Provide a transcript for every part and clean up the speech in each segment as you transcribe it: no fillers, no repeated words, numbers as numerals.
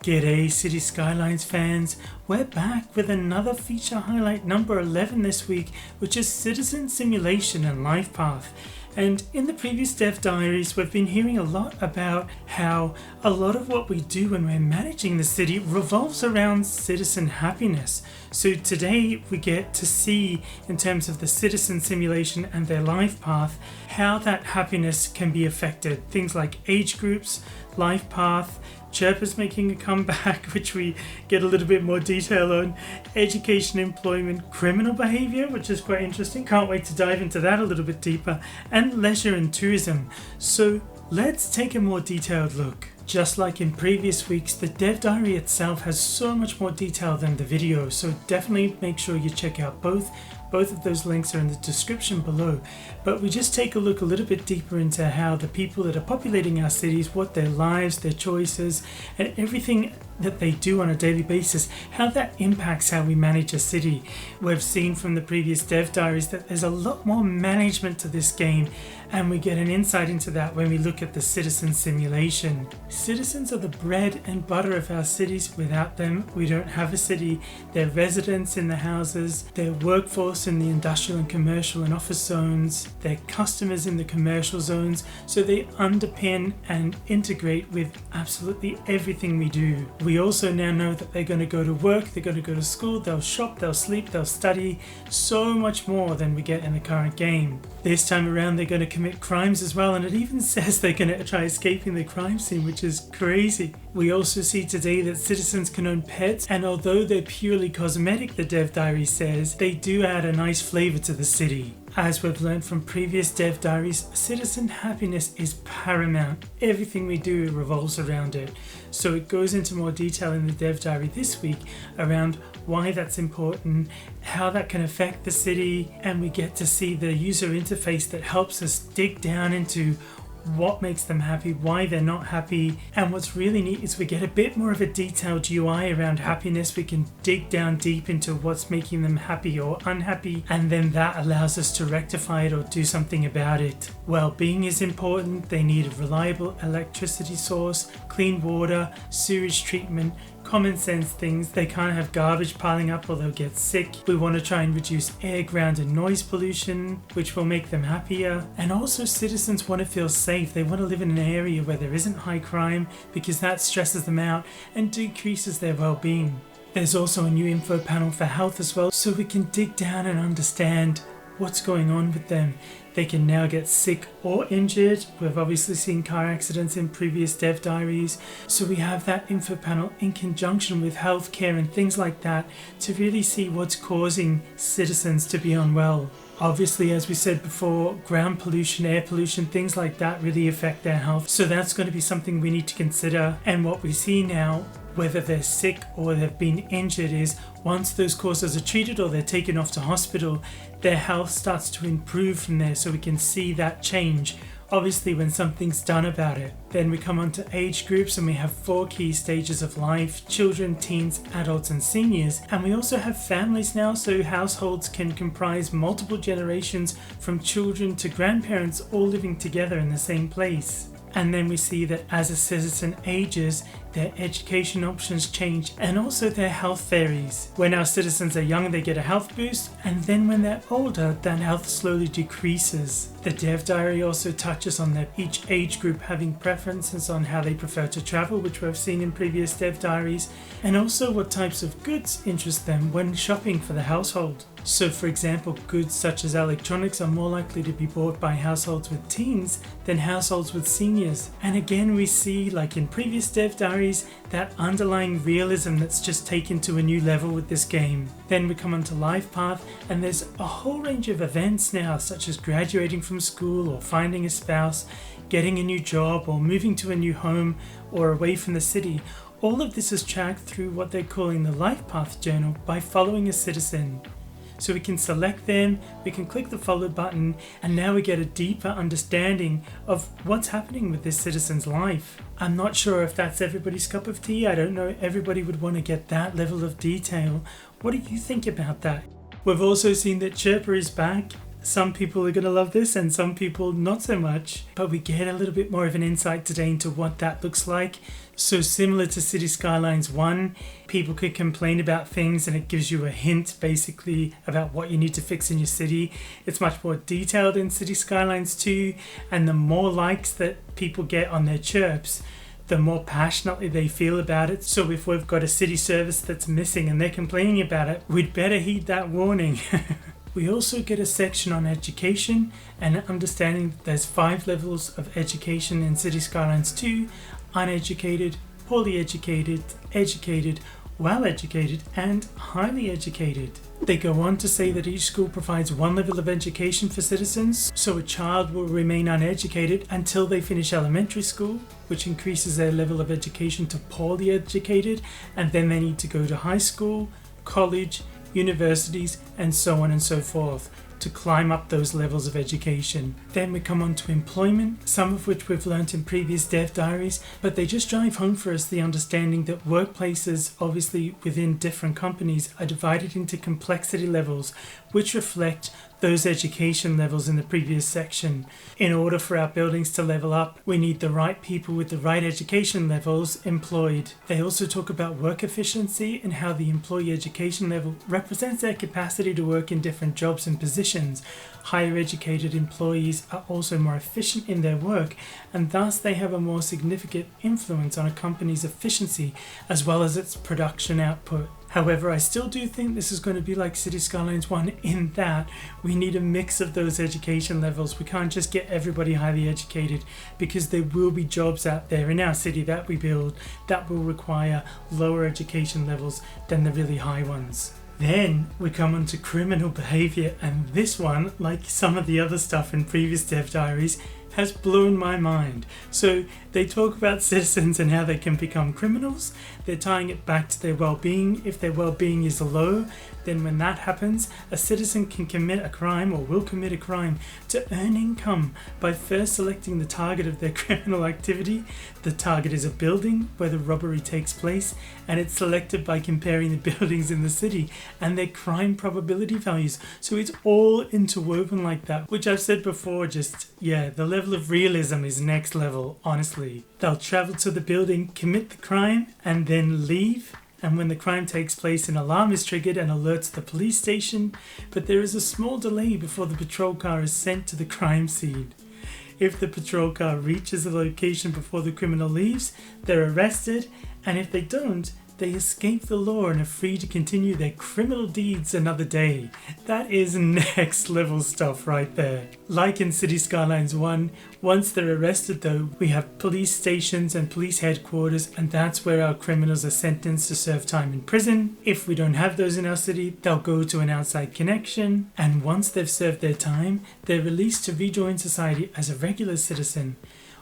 G'day City Skylines fans, we're back with another feature highlight number 11 this week, which is Citizen Simulation and Lifepath. And in the previous Dev Diaries, we've been hearing a lot about how a lot of what we do when we're managing the city revolves around citizen happiness. So today we get to see, in terms of the citizen simulation and their life path, how that happiness can be affected. Things like age groups, life path, chirpers making a comeback, which we get a little bit more detail on, education, employment, criminal behaviour, which is quite interesting. Can't wait to dive into that a little bit deeper, and leisure and tourism. So let's take a more detailed look. Just like in previous weeks, the Dev Diary itself has so much more detail than the video, so definitely make sure you check out both. Both of those links are in the description below. But we just take a look a little bit deeper into how the people that are populating our cities, what their lives, their choices, and everything that they do on a daily basis, how that impacts how we manage a city. We've seen from the previous Dev Diaries that there's a lot more management to this game, and we get an insight into that when we look at the citizen simulation. Citizens are the bread and butter of our cities. Without them, we don't have a city. They're residents in the houses, their workforce in the industrial and commercial and office zones, their customers in the commercial zones, so they underpin and integrate with absolutely everything we do. We also now know that they're going to go to work, they're going to go to school, they'll shop, they'll sleep, they'll study, so much more than we get in the current game. This time around they're going to commit crimes as well, and it even says they're going to try escaping the crime scene, which is crazy. We also see today that citizens can own pets, and although they're purely cosmetic, the Dev Diary says, they do add a nice flavour to the city. As we've learned from previous Dev Diaries, citizen happiness is paramount. Everything we do revolves around it. So it goes into more detail in the Dev Diary this week around why that's important, how that can affect the city, and we get to see the user interface that helps us dig down into what makes them happy, why they're not happy. And what's really neat is we get a bit more of a detailed UI around happiness. We can dig down deep into what's making them happy or unhappy, and then that allows us to rectify it or do something about it. Well-being is important. They need a reliable electricity source, clean water, sewage treatment, common sense things. They can't have garbage piling up or they'll get sick. We want to try and reduce air, ground and noise pollution, which will make them happier. And also citizens want to feel safe. They want to live in an area where there isn't high crime, because that stresses them out and decreases their well-being. There's also a new info panel for health as well, so we can dig down and understand what's going on with them. They can now get sick or injured. We've obviously seen car accidents in previous Dev Diaries, so we have that info panel in conjunction with healthcare and things like that to really see what's causing citizens to be unwell. Obviously, as we said before, ground pollution, air pollution, things like that really affect their health, so that's going to be something we need to consider. And what we see now, whether they're sick or they've been injured, is once those causes are treated or they're taken off to hospital, their health starts to improve from there, so we can see that change. Obviously, when something's done about it. Then we come on to age groups, and we have 4 key stages of life: children, teens, adults and seniors. And we also have families now, so households can comprise multiple generations from children to grandparents all living together in the same place. And then we see that as a citizen ages, their education options change, and also their health varies. When our citizens are young, they get a health boost, and then when they're older, that health slowly decreases. The Dev Diary also touches on each age group having preferences on how they prefer to travel, which we've seen in previous Dev Diaries, and also what types of goods interest them when shopping for the household. So for example, goods such as electronics are more likely to be bought by households with teens than households with seniors. And again, we see, like in previous Dev Diaries, that underlying realism that's just taken to a new level with this game. Then we come onto Lifepath, and there's a whole range of events now, such as graduating from school or finding a spouse, getting a new job or moving to a new home or away from the city. All of this is tracked through what they're calling the Lifepath journal by following a citizen. So we can select them, we can click the follow button, and now we get a deeper understanding of what's happening with this citizen's life. I'm not sure if that's everybody's cup of tea. I don't know everybody would want to get that level of detail. What do you think about that? We've also seen that Chirper is back. Some people are going to love this and some people not so much, but we get a little bit more of an insight today into what that looks like. So similar to City Skylines 1, people could complain about things and it gives you a hint basically about what you need to fix in your city. It's much more detailed in City Skylines 2, and the more likes that people get on their chirps, the more passionately they feel about it. So if we've got a city service that's missing and they're complaining about it, we'd better heed that warning. We also get a section on education and understanding that there's 5 levels of education in City Skylines 2: uneducated, poorly educated, educated, well-educated, and highly educated. They go on to say that each school provides 1 level of education for citizens, so a child will remain uneducated until they finish elementary school, which increases their level of education to poorly educated, and then they need to go to high school, college, universities, and so on and so forth to climb up those levels of education. Then we come on to employment, some of which we've learnt in previous dev diaries, but they just drive home for us the understanding that workplaces, obviously within different companies, are divided into complexity levels, which reflect those education levels in the previous section. In order for our buildings to level up, we need the right people with the right education levels employed. They also talk about work efficiency and how the employee education level represents their capacity to work in different jobs and positions. Higher educated employees are also more efficient in their work, and thus they have a more significant influence on a company's efficiency as well as its production output. However, I still do think this is going to be like City Skylines 1 in that we need a mix of those education levels. We can't just get everybody highly educated, because there will be jobs out there in our city that we build that will require lower education levels than the really high ones. Then we come on to criminal behaviour, and this one, like some of the other stuff in previous dev diaries, has blown my mind. So they talk about citizens and how they can become criminals. They're tying it back to their well-being. If their well-being is low, then when that happens, a citizen can commit a crime or will commit a crime to earn income by first selecting the target of their criminal activity. The target is a building where the robbery takes place, and it's selected by comparing the buildings in the city and their crime probability values. So it's all interwoven like that, which I've said before, the level of realism is next level, honestly. They'll travel to the building, commit the crime, and then leave. And when the crime takes place, an alarm is triggered and alerts the police station, but there is a small delay before the patrol car is sent to the crime scene. If the patrol car reaches the location before the criminal leaves, they're arrested, and if they don't, they escape the law and are free to continue their criminal deeds another day. That is next level stuff right there. Like in City Skylines 1, once they're arrested though, we have police stations and police headquarters, and that's where our criminals are sentenced to serve time in prison. If we don't have those in our city, they'll go to an outside connection, and once they've served their time, they're released to rejoin society as a regular citizen.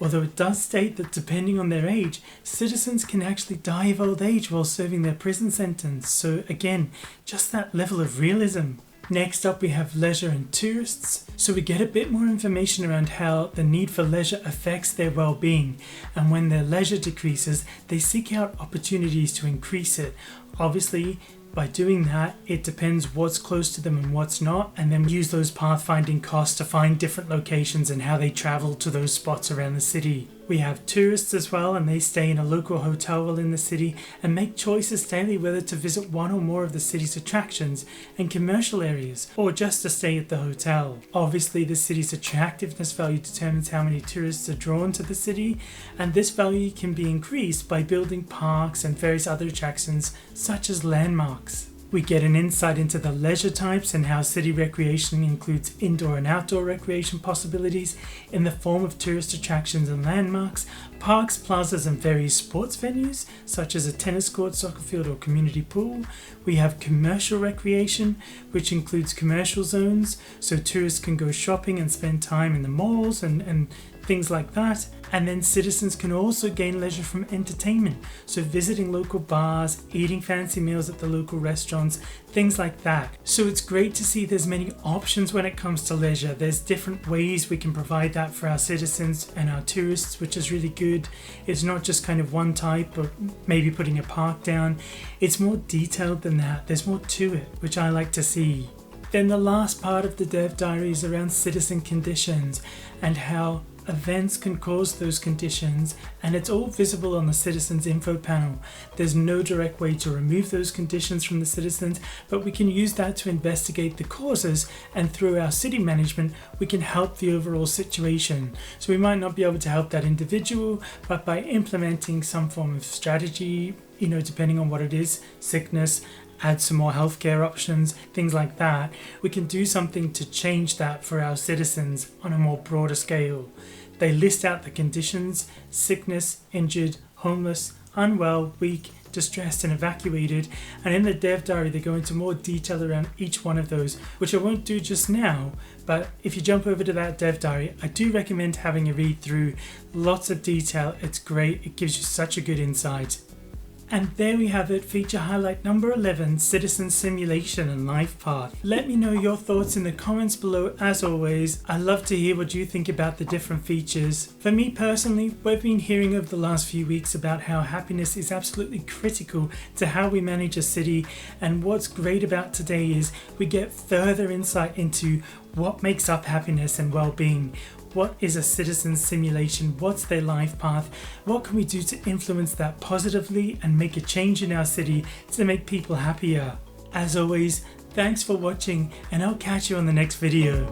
Although it does state that depending on their age, citizens can actually die of old age while serving their prison sentence. So again, just that level of realism. Next up we have leisure and tourists. So we get a bit more information around how the need for leisure affects their well-being. And when their leisure decreases, they seek out opportunities to increase it. Obviously, by doing that, it depends what's close to them and what's not, and then we use those pathfinding costs to find different locations and how they travel to those spots around the city. We have tourists as well, and they stay in a local hotel while in the city and make choices daily whether to visit one or more of the city's attractions and commercial areas, or just to stay at the hotel. Obviously, the city's attractiveness value determines how many tourists are drawn to the city, and this value can be increased by building parks and various other attractions such as landmarks. We get an insight into the leisure types and how city recreation includes indoor and outdoor recreation possibilities in the form of tourist attractions and landmarks, parks, plazas, and various sports venues, such as a tennis court, soccer field, or community pool. We have commercial recreation, which includes commercial zones, so tourists can go shopping and spend time in the malls and things like that. And then citizens can also gain leisure from entertainment, so visiting local bars, eating fancy meals at the local restaurants, things like that. So it's great to see there's many options when it comes to leisure. There's different ways we can provide that for our citizens and our tourists, which is really good. It's not just kind of one type, or maybe putting a park down. It's more detailed than that. There's more to it, which I like to see. Then the last part of the Dev Diary is around citizen conditions and how events can cause those conditions, and it's all visible on the citizens info panel. There's no direct way to remove those conditions from the citizens, but we can use that to investigate the causes, and through our city management we can help the overall situation. So we might not be able to help that individual, but by implementing some form of strategy, depending on what it is, sickness, add some more healthcare options, things like that, we can do something to change that for our citizens on a more broader scale. They list out the conditions: sickness, injured, homeless, unwell, weak, distressed and evacuated, and in the Dev Diary they go into more detail around each one of those, which I won't do just now, but if you jump over to that Dev Diary, I do recommend having a read through. Lots of detail, it's great, it gives you such a good insight. And there we have it, feature highlight number 11, Citizen Simulation and Lifepath. Let me know your thoughts in the comments below as always. I love to hear what you think about the different features. For me personally, we've been hearing over the last few weeks about how happiness is absolutely critical to how we manage a city, and what's great about today is we get further insight into what makes up happiness and well-being. What is a citizen simulation? What's their life path? What can we do to influence that positively and make a change in our city to make people happier? As always, thanks for watching, and I'll catch you on the next video.